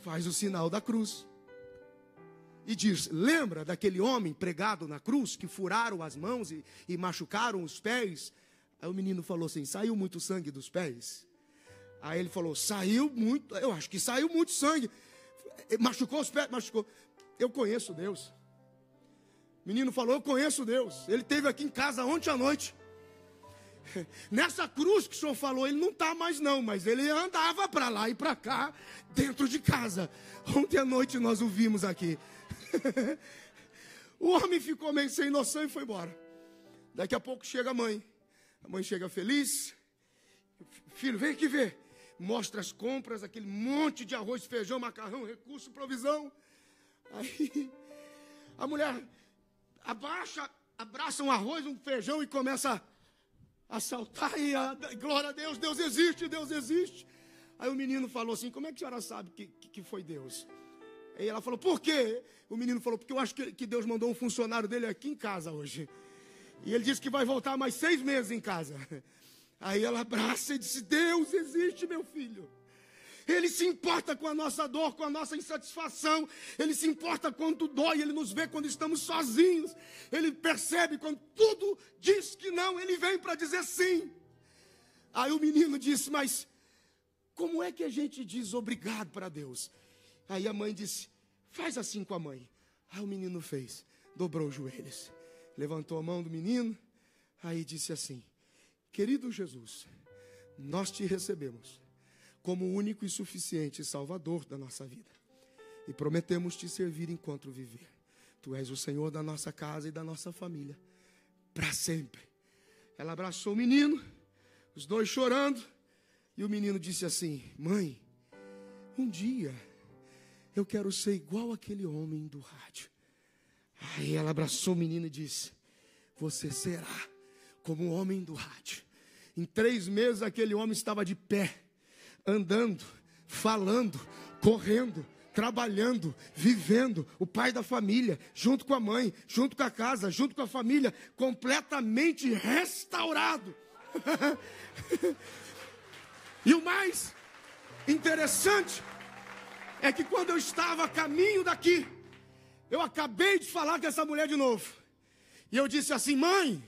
faz o sinal da cruz e diz: lembra daquele homem pregado na cruz, que furaram as mãos e machucaram os pés? Aí o menino falou assim: saiu muito sangue dos pés? Aí ele falou: saiu muito, eu acho que saiu muito sangue. Machucou os pés? Machucou. Eu conheço Deus. O menino falou: eu conheço Deus. Ele esteve aqui em casa ontem à noite. Nessa cruz que o senhor falou, ele não está mais não, mas ele andava para lá e para cá, dentro de casa. Ontem à noite nós o vimos aqui. O homem ficou meio sem noção e foi embora. Daqui a pouco chega a mãe. A mãe chega feliz. Filho, vem aqui ver. Mostra as compras, aquele monte de arroz, feijão, macarrão, recurso, provisão. Aí a mulher abraça um arroz, um feijão e começa a saltar. E glória a Deus, Deus existe, Deus existe. Aí o menino falou assim: como é que a senhora sabe que foi Deus? Aí ela falou: por quê? O menino falou: porque eu acho que Deus mandou um funcionário dele aqui em casa hoje. E ele disse que vai voltar mais 6 meses em casa. Aí ela abraça e disse: Deus existe, meu filho. Ele se importa com a nossa dor, com a nossa insatisfação. Ele se importa quando dói, ele nos vê quando estamos sozinhos. Ele percebe quando tudo diz que não, ele vem para dizer sim. Aí o menino disse: mas como é que a gente diz obrigado para Deus? Aí a mãe disse: faz assim com a mãe. Aí o menino fez, dobrou os joelhos, levantou a mão do menino, aí disse assim: querido Jesus, nós te recebemos como o único e suficiente Salvador da nossa vida. E prometemos te servir enquanto viver. Tu és o Senhor da nossa casa e da nossa família, para sempre. Ela abraçou o menino, Os dois chorando. E o menino disse assim: mãe, um dia eu quero ser igual aquele homem do rádio. Aí ela abraçou o menino e disse: você será como o homem do rádio. Em 3 meses aquele homem estava de pé, andando, falando, correndo, trabalhando, vivendo, o pai da família, junto com a mãe, junto com a casa, junto com a família, completamente restaurado. E o mais interessante é que quando eu estava a caminho daqui, eu acabei de falar com essa mulher de novo. E eu disse assim: mãe,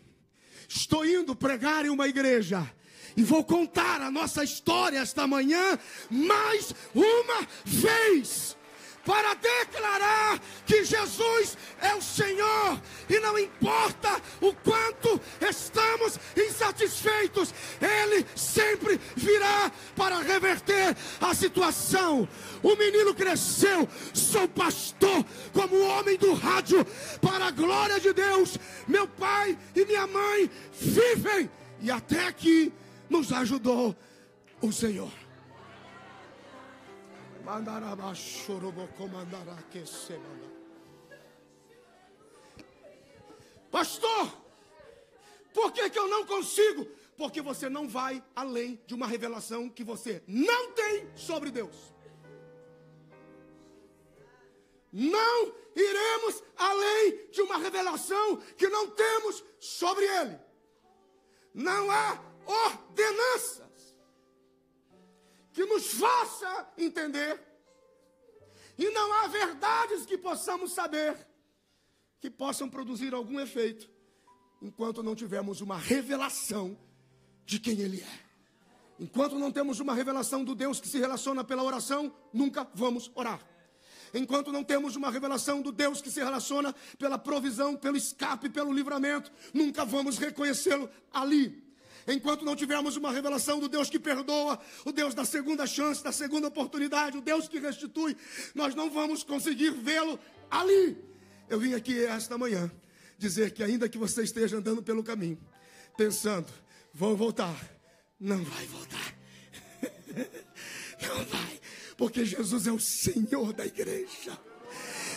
estou indo pregar em uma igreja e vou contar a nossa história esta manhã mais uma vez, para declarar que Jesus é o Senhor, e não importa o quanto estamos insatisfeitos, Ele sempre virá para reverter a situação. O menino cresceu, sou pastor como o homem do rádio, para a glória de Deus. Meu pai e minha mãe vivem, e até aqui nos ajudou o Senhor. Pastor, por que eu não consigo? Porque você não vai além de uma revelação que você não tem sobre Deus. Não iremos além de uma revelação que não temos sobre Ele. Não há ordenanças que nos faça entender, e não há verdades que possamos saber que possam produzir algum efeito enquanto não tivermos uma revelação de quem Ele é. Enquanto não temos uma revelação do Deus que se relaciona pela oração, nunca vamos orar. Enquanto não temos uma revelação do Deus que se relaciona pela provisão, pelo escape, pelo livramento, nunca vamos reconhecê-lo ali. Enquanto não tivermos uma revelação do Deus que perdoa, o Deus da segunda chance, da segunda oportunidade, o Deus que restitui, nós não vamos conseguir vê-lo ali. Eu vim aqui esta manhã dizer que ainda que você esteja andando pelo caminho, pensando, vou voltar, não vai voltar. Não vai, porque Jesus é o Senhor da igreja.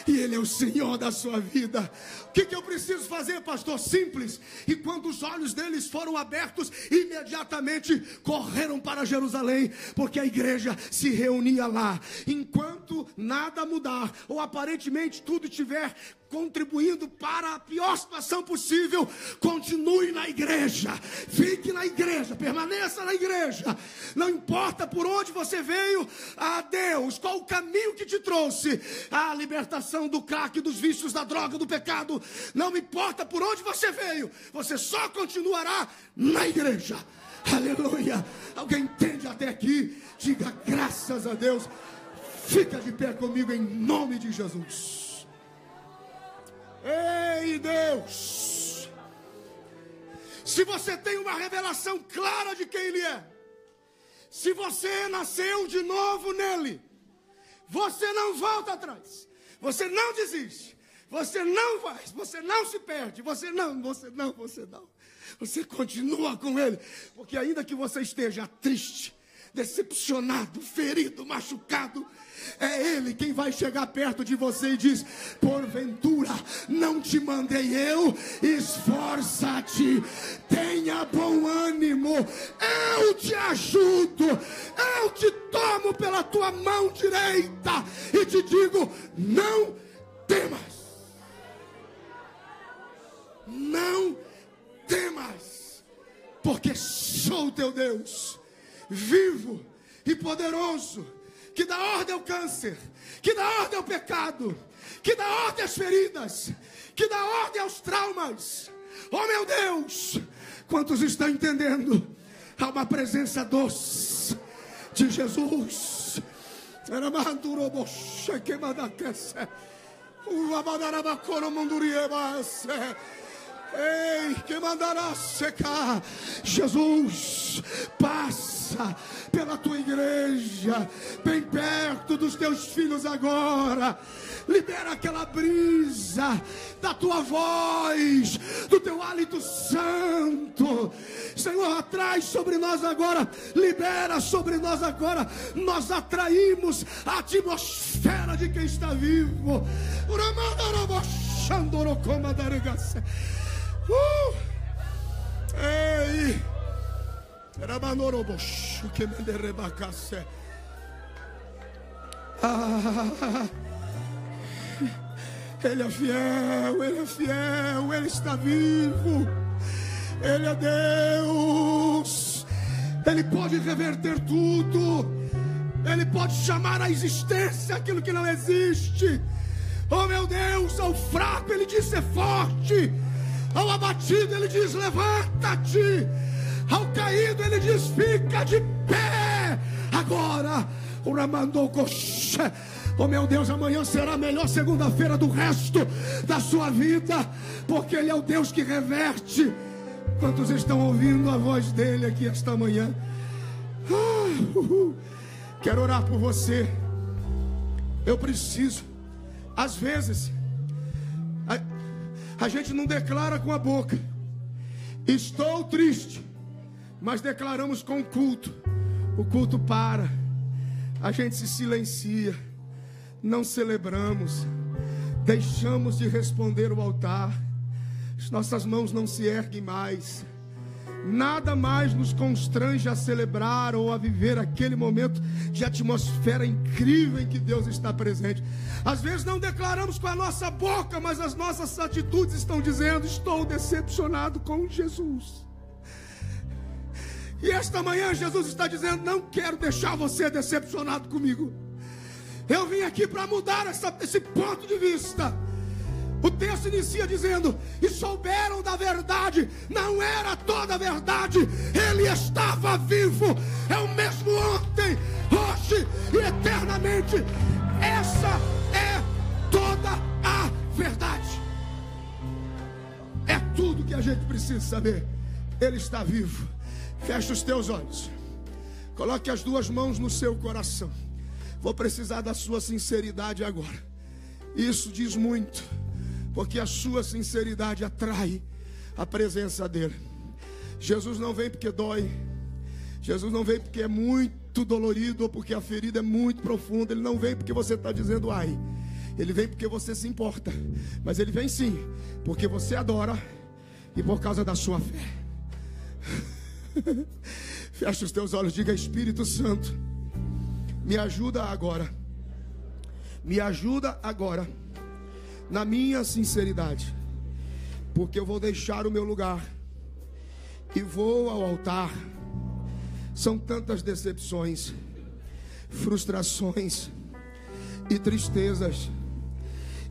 E Ele é o Senhor da sua vida. O que eu preciso fazer, pastor? Simples. E quando os olhos deles foram abertos, imediatamente correram para Jerusalém, porque a igreja se reunia lá. Enquanto nada mudar, ou aparentemente tudo estiver contribuindo para a pior situação possível, continue na igreja, fique na igreja, permaneça na igreja. Não importa por onde você veio, a Deus, qual o caminho que te trouxe, a libertação do crack, dos vícios, da droga, do pecado, não importa por onde você veio, você só continuará na igreja. Aleluia. Alguém entende até aqui? Diga graças a Deus. Fica de pé comigo em nome de Jesus. Ei, Deus, se você tem uma revelação clara de quem Ele é, se você nasceu de novo nele, você não volta atrás, você não desiste, você não vai, você não se perde, você não. Você continua com Ele, porque ainda que você esteja triste, decepcionado, ferido, machucado, é Ele quem vai chegar perto de você e diz: porventura não te mandei eu? Esforça-te, tenha bom ânimo, eu te ajudo, eu te tomo pela tua mão direita e te digo: não temas, não temas, porque sou teu Deus, vivo e poderoso, que dá ordem ao câncer, que dá ordem ao pecado, que dá ordem às feridas, que dá ordem aos traumas. Oh meu Deus, quantos estão entendendo? Há uma presença doce de Jesus. Ei, que mandará secar Jesus. Deus, passa pela tua igreja, bem perto dos teus filhos agora. Libera aquela brisa da tua voz, do teu hálito santo. Senhor, atrai sobre nós agora, libera sobre nós agora. Nós atraímos a atmosfera de quem está vivo. Ei, Ele é fiel, Ele é fiel, Ele está vivo, Ele é Deus, Ele pode reverter tudo, Ele pode chamar à existência aquilo que não existe. Oh meu Deus, ao fraco Ele diz ser forte, ao abatido Ele diz levanta-te, ao caído Ele diz fica de pé. Agora, o Ramandou Coxé. Oh meu Deus, amanhã será a melhor segunda-feira do resto da sua vida, porque Ele é o Deus que reverte. Quantos estão ouvindo a voz dEle aqui esta manhã? Quero orar por você. Eu preciso. Às vezes a gente não declara com a boca, estou triste, mas declaramos com o culto. O culto para, a gente se silencia, não celebramos, deixamos de responder o altar, as nossas mãos não se erguem mais, nada mais nos constrange a celebrar ou a viver aquele momento de atmosfera incrível em que Deus está presente. Às vezes não declaramos com a nossa boca, mas as nossas atitudes estão dizendo: estou decepcionado com Jesus. E esta manhã Jesus está dizendo: não quero deixar você decepcionado comigo. Eu vim aqui para mudar esse ponto de vista. O texto inicia dizendo: e souberam da verdade. Não era toda a verdade, Ele estava vivo. É o mesmo ontem, hoje e eternamente. Essa é toda a verdade. É tudo que a gente precisa saber. Ele está vivo. Feche os teus olhos, coloque as duas mãos no seu coração. Vou precisar da sua sinceridade agora. Isso diz muito, porque a sua sinceridade atrai a presença dEle. Jesus não vem porque dói, Jesus não vem porque é muito dolorido ou porque a ferida é muito profunda. Ele não vem porque você está dizendo ai. Ele vem porque você se importa. Mas Ele vem sim porque você adora e por causa da sua fé. Fecha os teus olhos, diga: Espírito Santo, me ajuda agora. Me ajuda agora na minha sinceridade, porque eu vou deixar o meu lugar e vou ao altar. São tantas decepções, frustrações e tristezas.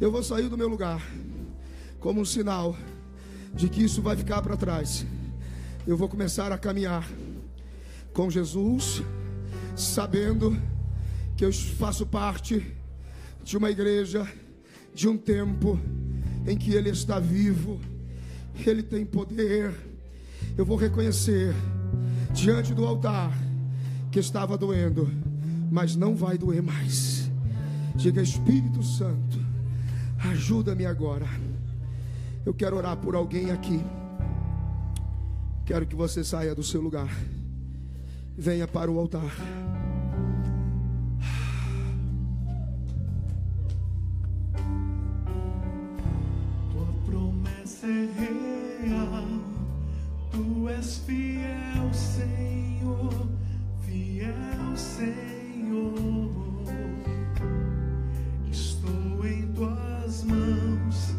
Eu vou sair do meu lugar como um sinal de que isso vai ficar para trás. Eu vou começar a caminhar com Jesus, sabendo que eu faço parte de uma igreja, de um tempo em que Ele está vivo, Ele tem poder. Eu vou reconhecer diante do altar que estava doendo, mas não vai doer mais. Diga: Espírito Santo, ajuda-me agora. Eu quero orar por alguém aqui. Quero que você saia do seu lugar, venha para o altar. Tua promessa é real, Tu és fiel, Senhor, fiel, Senhor. Estou em Tuas mãos,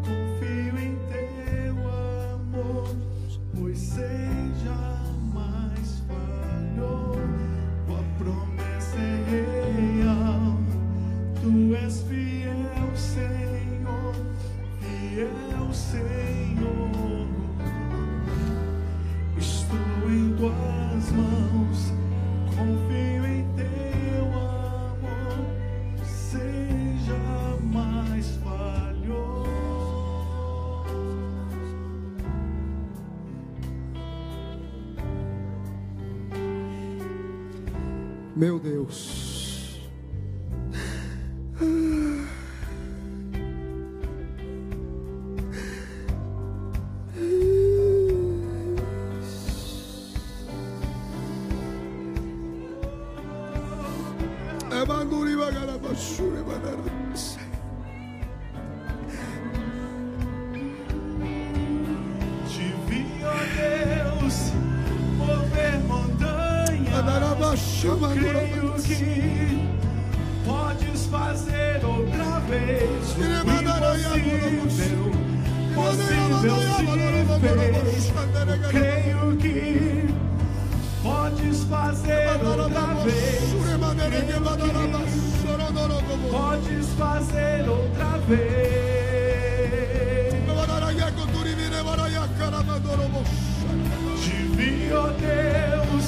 confio em Teu amor, pois sei jamais falhou. Tua promessa é real, Tu és fiel, Senhor, fiel, Senhor. Estou em Tuas mãos, confio em Teu amor, sei jamais falhou. Meu Deus. Te vi, ó Deus, mover montanhas. Eu creio que podes fazer outra vez o impossível. Possível se fez. Eu creio que podes fazer outra vez. Podes fazer outra vez. Te vi, ó Deus,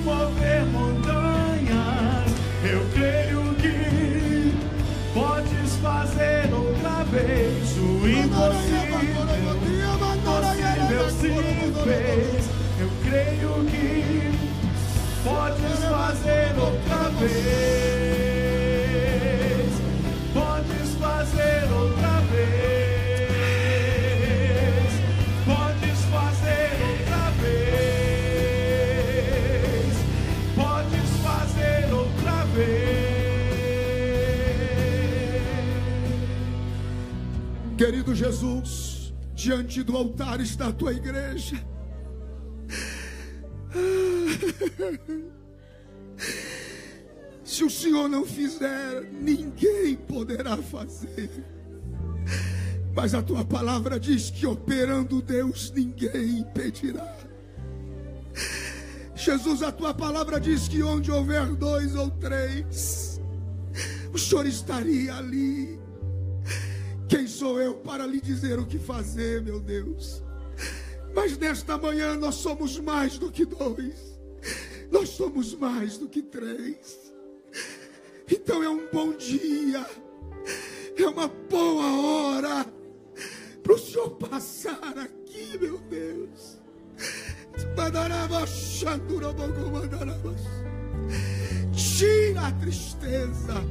mover montanhas. Eu creio que podes fazer outra vez o impossível. Possível se fez. Eu creio que podes fazer outra vez. Podes fazer outra vez. Podes fazer outra vez. Podes fazer outra vez. Querido Jesus, diante do altar está a tua igreja. Se o Senhor não fizer, ninguém poderá fazer. Mas a tua palavra diz que operando Deus, ninguém impedirá. Jesus, a tua palavra diz que onde houver 2 ou 3, o Senhor estaria ali. Quem sou eu para lhe dizer o que fazer, meu Deus? Mas nesta manhã nós somos mais do que 2. Nós somos mais do que 3. Então é um bom dia, é uma boa hora para o Senhor passar aqui, meu Deus. Tira a tristeza,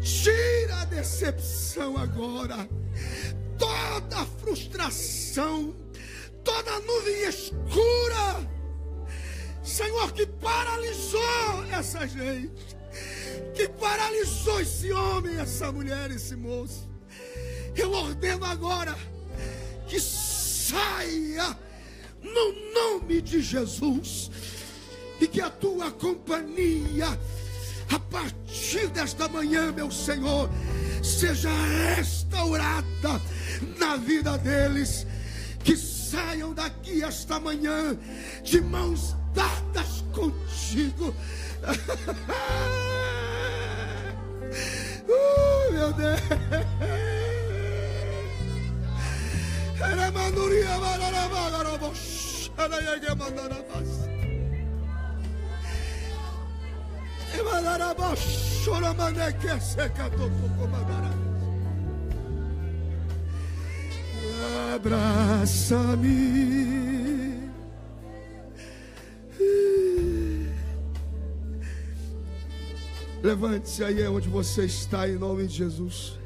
tira a decepção agora, toda a frustração, toda a nuvem escura, Senhor, que paralisou essa gente, que paralisou esse homem, essa mulher, esse moço. Eu ordeno agora que saia no nome de Jesus, e que a tua companhia, a partir desta manhã, meu Senhor, seja restaurada na vida deles, que saiam daqui esta manhã de mãos dadas contigo. Meu Deus. Abraça-me. Levante-se aí onde você está, em nome de Jesus.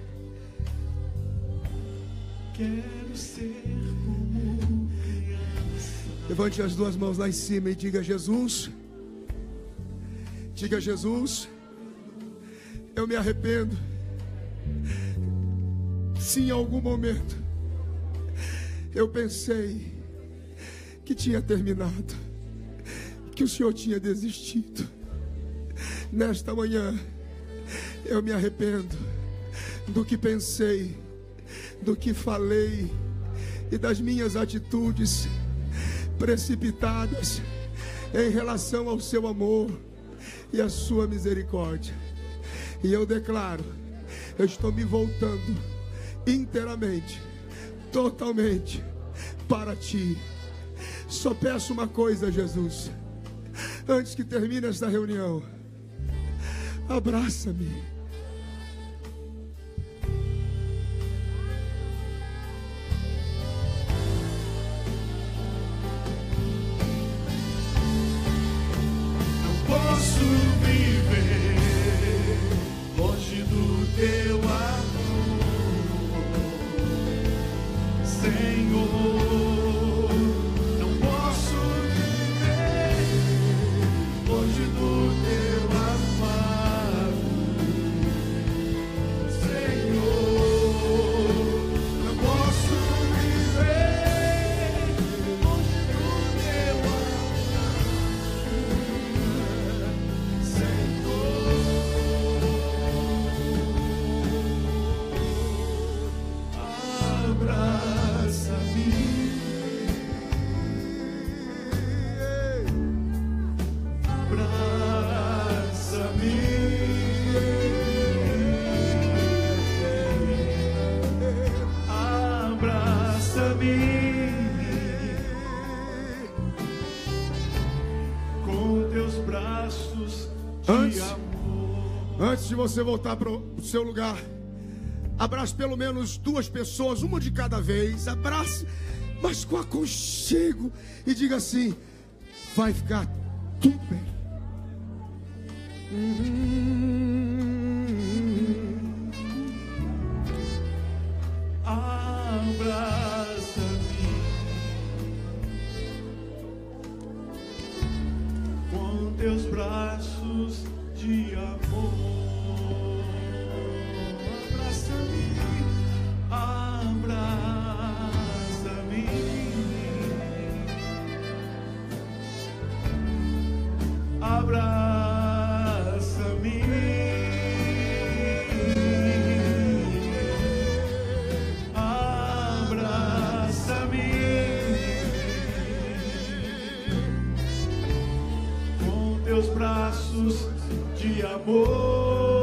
Quero ser como criança. Levante as 2 mãos lá em cima e diga: Jesus. Diga: Jesus, eu me arrependo. Se em algum momento eu pensei que tinha terminado, que o Senhor tinha desistido, nesta manhã eu me arrependo do que pensei, do que falei e das minhas atitudes precipitadas em relação ao seu amor e a sua misericórdia. E eu declaro, eu estou me voltando inteiramente, totalmente para ti. Só peço uma coisa, Jesus, antes que termine esta reunião: abraça-me. Posso vir braços Antes- de amor. Antes de você voltar para o seu lugar, abrace pelo menos 2 pessoas, uma de cada vez. Abrace, mas com aconchego. E diga assim: vai ficar tudo bem. Abraça-me com teus braços de amor. Abraça-me, abraça-me. Abraça-me. Abraça-me com teus braços de amor.